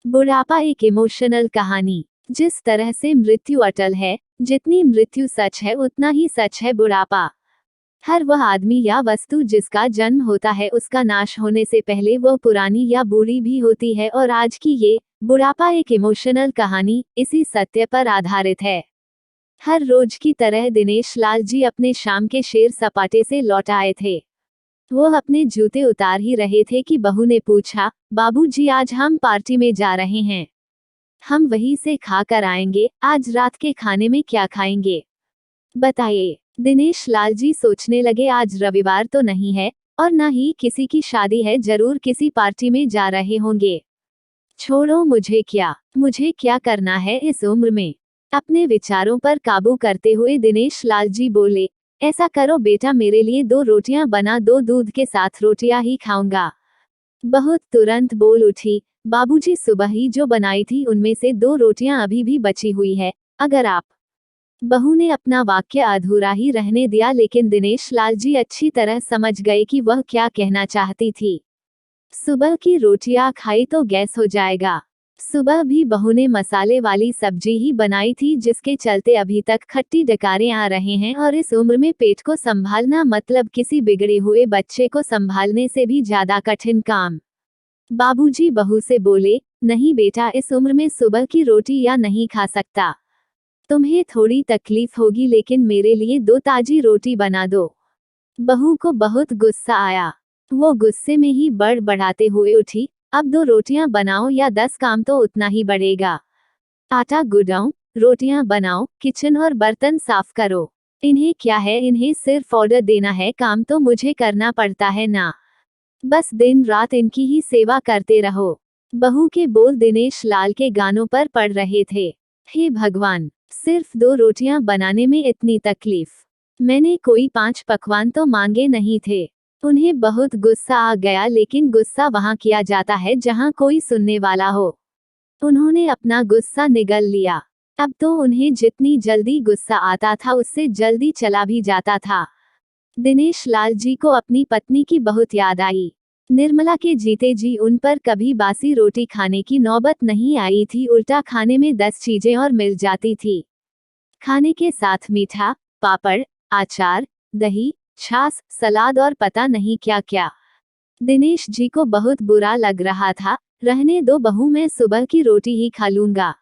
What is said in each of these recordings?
बुढ़ापा एक इमोशनल कहानी। जिस तरह से मृत्यु अटल है, जितनी मृत्यु सच है उतना ही सच है बुढ़ापा। हर वह आदमी या वस्तु जिसका जन्म होता है उसका नाश होने से पहले वह पुरानी या बूढ़ी भी होती है, और आज की ये बुढ़ापा एक इमोशनल कहानी इसी सत्य पर आधारित है। हर रोज की तरह दिनेश लाल जी अपने शाम के सैर सपाटे से लौट आए थे। वो अपने जूते उतार ही रहे थे कि बहू ने पूछा, बाबूजी आज हम पार्टी में जा रहे हैं, हम वहीं से खा कर आएंगे, आज रात के खाने में क्या खाएंगे बताइए। दिनेश लाल जी सोचने लगे, आज रविवार तो नहीं है और ना ही किसी की शादी है, जरूर किसी पार्टी में जा रहे होंगे। छोड़ो, मुझे क्या करना है इस उम्र में। अपने विचारों पर काबू करते हुए दिनेश लाल जी बोले, ऐसा करो बेटा, मेरे लिए 2 रोटियां बना दो, दूध के साथ रोटियां ही खाऊंगा। बहू तुरंत बोल उठी, बाबूजी सुबह ही जो बनाई थी उनमें से 2 रोटियां अभी भी बची हुई है, अगर आप। बहू ने अपना वाक्य अधूरा ही रहने दिया, लेकिन दिनेश लाल जी अच्छी तरह समझ गए कि वह क्या कहना चाहती थी। सुबह की रोटियां खाई तो गैस हो जाएगा। सुबह भी बहू ने मसाले वाली सब्जी ही बनाई थी, जिसके चलते अभी तक खट्टी डकारें आ रहे हैं, और इस उम्र में पेट को संभालना मतलब किसी बिगड़े हुए बच्चे को संभालने से भी ज्यादा कठिन काम। बाबूजी बहू से बोले, नहीं बेटा, इस उम्र में सुबह की रोटी या नहीं खा सकता। तुम्हें थोड़ी तकलीफ होगी, लेकिन मेरे लिए 2 ताजी रोटी बना दो। बहू को बहुत गुस्सा आया। वो गुस्से में ही बढ़ाते हुए उठी, अब 2 रोटियां बनाओ या 10 काम तो उतना ही बढ़ेगा। आटा गुड़ाओ, रोटियां बनाओ, किचन और बर्तन साफ करो। इन्हें क्या है, इन्हें सिर्फ ऑर्डर देना है, काम तो मुझे करना पड़ता है ना। बस दिन रात इनकी ही सेवा करते रहो। बहू के बोल दिनेश लाल के गानों पर पड़ रहे थे। हे भगवान, सिर्फ 2 रोटियां बनाने में इतनी तकलीफ। मैंने कोई 5 पकवान तो मांगे नहीं थे। उन्हें बहुत गुस्सा आ गया, लेकिन गुस्सा वहां किया जाता है जहां कोई सुनने वाला हो। उन्होंने अपना गुस्सा निगल लिया। अब तो उन्हें जितनी जल्दी गुस्सा आता था उससे जल्दी चला भी जाता था। दिनेश लाल जी को अपनी पत्नी की बहुत याद आई। निर्मला के जीते जी उन पर कभी बासी रोटी खाने की नौबत नहीं आई थी, उल्टा खाने में 10 चीजें और मिल जाती थी। खाने के साथ मीठा, पापड़, अचार, दही, छाछ, सलाद और पता नहीं क्या क्या। दिनेश जी को बहुत बुरा लग रहा था। रहने दो बहू, मैं सुबह की रोटी ही खा लूंगा।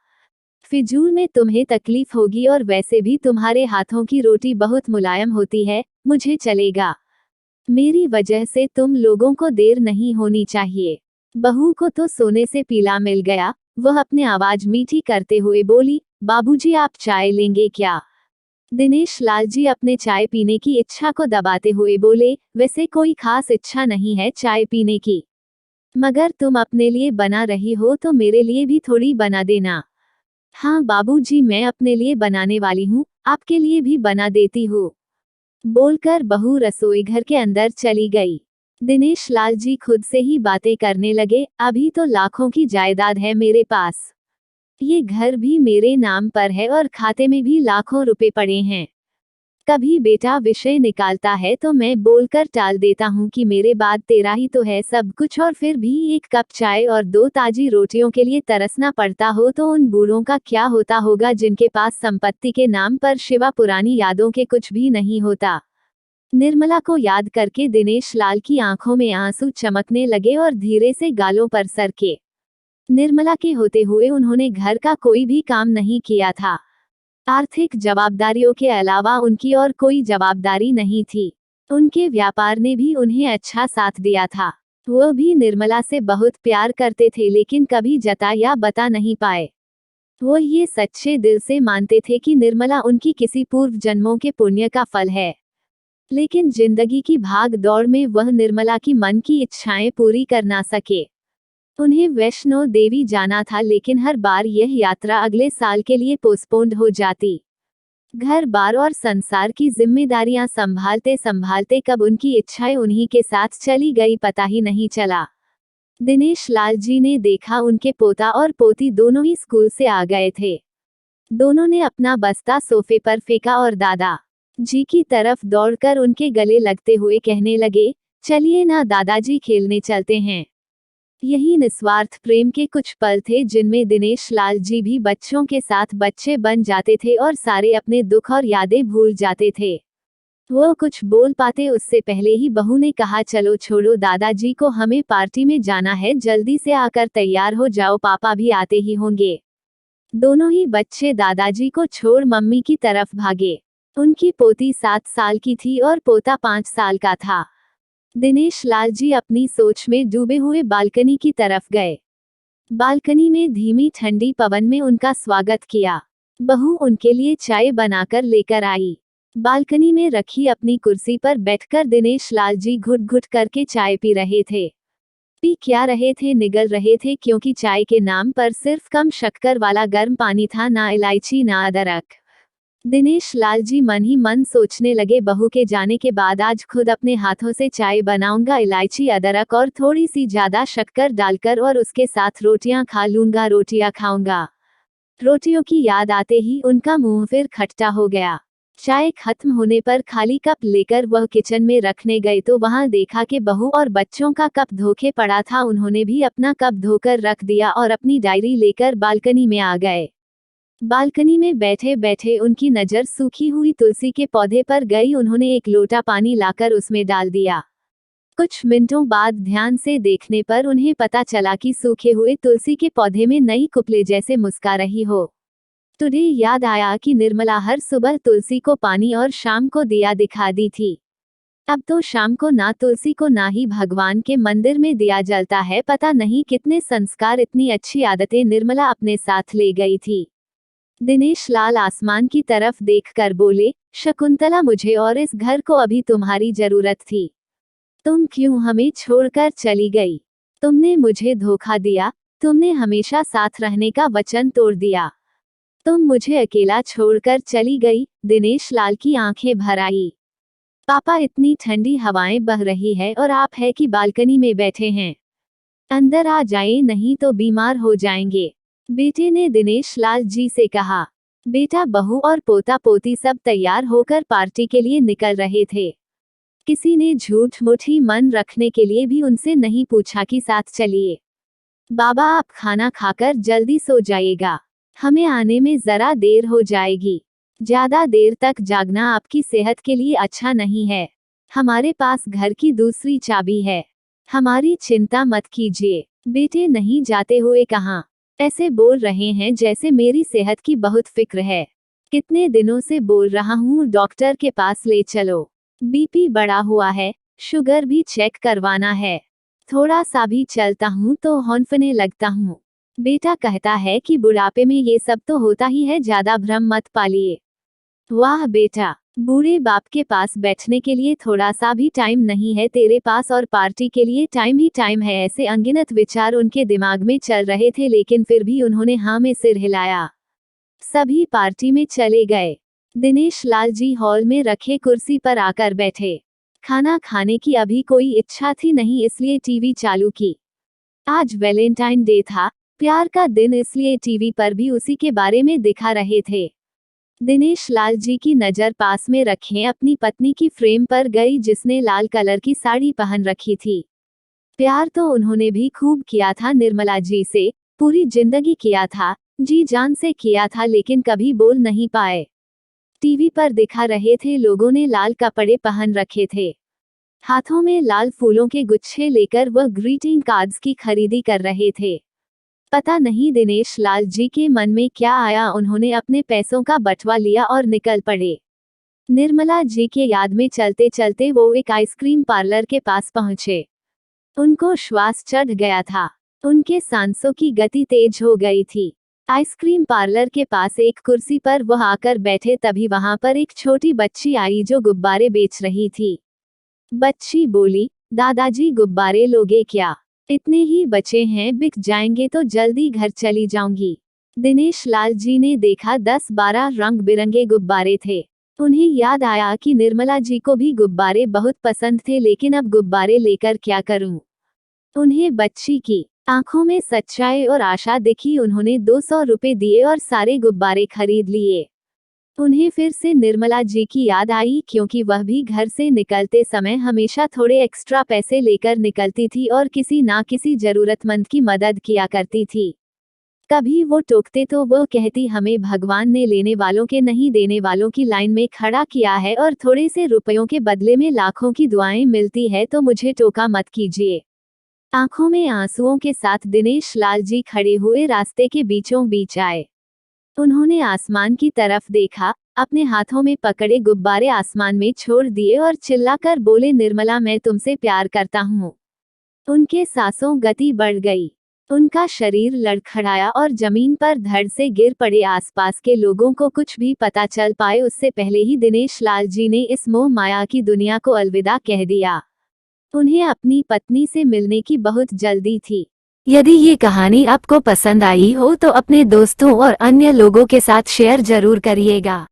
फिजूल में तुम्हें तकलीफ होगी, और वैसे भी तुम्हारे हाथों की रोटी बहुत मुलायम होती है, मुझे चलेगा। मेरी वजह से तुम लोगों को देर नहीं होनी चाहिए। बहू को तो सोने से पीला मिल गया। वह अपने आवाज मीठी करते हुए बोली, बाबूजी आप चाय लेंगे क्या? दिनेश लाल जी अपने चाय पीने की इच्छा को दबाते हुए बोले, वैसे कोई खास इच्छा नहीं है चाय पीने की, मगर तुम अपने लिए बना रही हो तो मेरे लिए भी थोड़ी बना देना। हाँ बाबूजी, मैं अपने लिए बनाने वाली हूँ, आपके लिए भी बना देती हूँ। बोलकर बहू रसोई घर के अंदर चली गई। दिनेश लाल जी खुद से ही बातें करने लगे, अभी तो लाखों की जायदाद है मेरे पास। ये घर भी मेरे नाम पर है और खाते में भी लाखों रुपए पड़े हैं। कभी बेटा विषय निकालता है तो मैं बोलकर टाल देता हूँ कि मेरे बाद तेरा ही तो है सब कुछ, और फिर भी 1 कप चाय और 2 ताजी रोटियों के लिए तरसना पड़ता हो तो उन बूढ़ों का क्या होता होगा जिनके पास संपत्ति के नाम पर शिवा पुरानी यादों के कुछ भी नहीं होता। निर्मला को याद करके दिनेश लाल की आंखों में आंसू चमकने लगे और धीरे से गालों पर सरके। निर्मला के होते हुए उन्होंने घर का कोई भी काम नहीं किया था। आर्थिक जवाबदारियों के अलावा उनकी और कोई जवाबदारी नहीं थी। उनके व्यापार ने भी उन्हें अच्छा साथ दिया था। वह भी निर्मला से बहुत प्यार करते थे, लेकिन कभी जता या बता नहीं पाए। वो ये सच्चे दिल से मानते थे कि निर्मला उनकी किसी पूर्व जन्मों के पुण्य का फल है। लेकिन जिंदगी की भाग दौड़ में वह निर्मला की मन की इच्छाएं पूरी कर ना सके। उन्हें वैष्णो देवी जाना था, लेकिन हर बार यह यात्रा अगले साल के लिए पोस्टपोन्ड हो जाती। घर बार और संसार की जिम्मेदारियां संभालते संभालते कब उनकी इच्छाएं उन्हीं के साथ चली गई पता ही नहीं चला। दिनेश लाल जी ने देखा उनके पोता और पोती दोनों ही स्कूल से आ गए थे। दोनों ने अपना बस्ता सोफे पर फेंका और दादा जी की तरफ दौड़कर उनके गले लगते हुए कहने लगे, चलिए ना दादाजी, खेलने चलते हैं। यही निस्वार्थ प्रेम के कुछ पल थे जिनमें दिनेश लाल जी भी बच्चों के साथ बच्चे बन जाते थे और सारे अपने दुख और यादें भूल जाते थे। वो कुछ बोल पाते उससे पहले ही बहू ने कहा, चलो छोड़ो दादाजी को, हमें पार्टी में जाना है, जल्दी से आकर तैयार हो जाओ, पापा भी आते ही होंगे। दोनों ही बच्चे दादाजी को छोड़ मम्मी की तरफ भागे। उनकी पोती 7 साल की थी और पोता 5 साल का था। दिनेश लाल जी अपनी सोच में डूबे हुए बालकनी की तरफ गए। बालकनी में धीमी ठंडी पवन में उनका स्वागत किया। बहू उनके लिए चाय बनाकर लेकर आई। बालकनी में रखी अपनी कुर्सी पर बैठकर दिनेश लाल जी घुट घुट करके चाय पी रहे थे। पी क्या रहे थे, निगल रहे थे, क्योंकि चाय के नाम पर सिर्फ कम शक्कर वाला गर्म पानी था, ना इलायची ना अदरक। दिनेश लाल जी मन ही मन सोचने लगे, बहू के जाने के बाद आज खुद अपने हाथों से चाय बनाऊंगा, इलायची अदरक और थोड़ी सी ज्यादा शक्कर डालकर, और उसके साथ रोटियां खा लूंगा, रोटियां खाऊंगा। रोटियों की याद आते ही उनका मुंह फिर खट्टा हो गया। चाय खत्म होने पर खाली कप लेकर वह किचन में रखने गए तो वहां देखा कि बहू और बच्चों का कप धोके पड़ा था। उन्होंने भी अपना कप धोकर रख दिया और अपनी डायरी लेकर बालकनी में आ गए। बालकनी में बैठे बैठे उनकी नजर सूखी हुई तुलसी के पौधे पर गई। उन्होंने एक लोटा पानी लाकर उसमें डाल दिया। कुछ मिनटों बाद ध्यान से देखने पर उन्हें पता चला कि सूखे हुए तुलसी के पौधे में नई कुपले जैसे मुस्का रही हो। टुडे याद आया कि निर्मला हर सुबह तुलसी को पानी और शाम को दिया दिखाती थी। अब तो शाम को ना तुलसी को ना ही भगवान के मंदिर में दिया जलता है। पता नहीं कितने संस्कार, इतनी अच्छी आदतें निर्मला अपने साथ ले गई थी। दिनेश लाल आसमान की तरफ देखकर बोले, शकुंतला, मुझे और इस घर को अभी तुम्हारी जरूरत थी। तुम क्यों हमें छोड़कर चली गई? तुमने मुझे धोखा दिया। तुमने हमेशा साथ रहने का वचन तोड़ दिया। तुम मुझे अकेला छोड़कर चली गई। दिनेश लाल की आंखें भर आई। पापा, इतनी ठंडी हवाएं बह रही है और आप है कि बालकनी में बैठे हैं। अंदर आ जाएं, नहीं तो बीमार हो जाएंगे। बेटे ने दिनेश लाल जी से कहा। बेटा, बहू और पोता पोती सब तैयार होकर पार्टी के लिए निकल रहे थे। किसी ने झूठ मूठ ही मन रखने के लिए भी उनसे नहीं पूछा कि साथ चलिए। बाबा, आप खाना खाकर जल्दी सो जाइएगा, हमें आने में जरा देर हो जाएगी। ज्यादा देर तक जागना आपकी सेहत के लिए अच्छा नहीं है। हमारे पास घर की दूसरी चाबी है। हमारी चिंता मत कीजिए। बेटे, नहीं जाते हुए कहाँ? ऐसे बोल रहे हैं जैसे मेरी सेहत की बहुत फिक्र है। कितने दिनों से बोल रहा हूँ, डॉक्टर के पास ले चलो। बीपी बढ़ा हुआ है, शुगर भी चेक करवाना है। थोड़ा सा भी चलता हूँ तो हौंफने लगता हूँ। बेटा कहता है कि बुढ़ापे में ये सब तो होता ही है, ज्यादा भ्रम मत पालिए। वाह बेटा, बूढ़े बाप के पास बैठने के लिए थोड़ा सा भी टाइम नहीं है तेरे पास, और पार्टी के लिए टाइम ही टाइम है। ऐसे अनगिनत विचार उनके दिमाग में चल रहे थे, लेकिन फिर भी उन्होंने हाँ में सिर हिलाया। सभी पार्टी में चले गए। दिनेश लाल जी हॉल में रखे कुर्सी पर आकर बैठे। खाना खाने की अभी कोई इच्छा थी नहीं, इसलिए टीवी चालू की। आज वैलेंटाइन डे था, प्यार का दिन, इसलिए टीवी पर भी उसी के बारे में दिखा रहे थे। दिनेश लाल जी की नजर पास में रखे अपनी पत्नी की फ्रेम पर गई, जिसने लाल कलर की साड़ी पहन रखी थी। प्यार तो उन्होंने भी खूब किया था निर्मला जी से, पूरी जिंदगी किया था, जी जान से किया था, लेकिन कभी बोल नहीं पाए। टीवी पर दिखा रहे थे, लोगों ने लाल कपड़े पहन रखे थे। हाथों में लाल फूलों के गुच्छे लेकर वह ग्रीटिंग कार्ड्स की खरीदी कर रहे थे। पता नहीं दिनेश लाल जी के मन में क्या आया, उन्होंने अपने पैसों का बटवा लिया और निकल पड़े। निर्मला जी के याद में चलते चलते वो एक आइसक्रीम पार्लर के पास पहुंचे। उनको श्वास चढ़ गया था। उनके सांसों की गति तेज हो गई थी। आइसक्रीम पार्लर के पास एक कुर्सी पर वह आकर बैठे, तभी वहां पर एक छोटी बच्ची आई जो गुब्बारे बेच रही थी। बच्ची बोली, दादाजी गुब्बारे लोगे क्या? इतने ही बचे हैं, बिक जाएंगे तो जल्दी घर चली जाऊंगी। दिनेश लाल जी ने देखा 10-12 रंग बिरंगे गुब्बारे थे। उन्हें याद आया कि निर्मला जी को भी गुब्बारे बहुत पसंद थे, लेकिन अब गुब्बारे लेकर क्या करूं? उन्हें बच्ची की आंखों में सच्चाई और आशा दिखी। उन्होंने 200 रुपए दिए और सारे गुब्बारे खरीद लिए। उन्हें फिर से निर्मला जी की याद आई, क्योंकि वह भी घर से निकलते समय हमेशा थोड़े एक्स्ट्रा पैसे लेकर निकलती थी और किसी ना किसी जरूरतमंद की मदद किया करती थी। कभी वो टोकते तो वो कहती, हमें भगवान ने लेने वालों के नहीं देने वालों की लाइन में खड़ा किया है और थोड़े से रुपयों के बदले में लाखों की दुआएं मिलती है, तो मुझे टोका मत कीजिए। आंखों में आंसुओं के साथ दिनेश लाल जी खड़े हुए रास्ते के बीचों बीच आए। उन्होंने आसमान की तरफ देखा, अपने हाथों में पकड़े गुब्बारे आसमान में छोड़ दिए और चिल्लाकर बोले, निर्मला, मैं तुमसे प्यार करता हूँ। उनके सांसों गति बढ़ गई, उनका शरीर लड़खड़ाया और जमीन पर धड़ से गिर पड़े। आसपास के लोगों को कुछ भी पता चल पाए उससे पहले ही दिनेश लाल जी ने इस मोह माया की दुनिया को अलविदा कह दिया। उन्हें अपनी पत्नी से मिलने की बहुत जल्दी थी। यदि ये कहानी आपको पसंद आई हो तो अपने दोस्तों और अन्य लोगों के साथ शेयर जरूर करिएगा।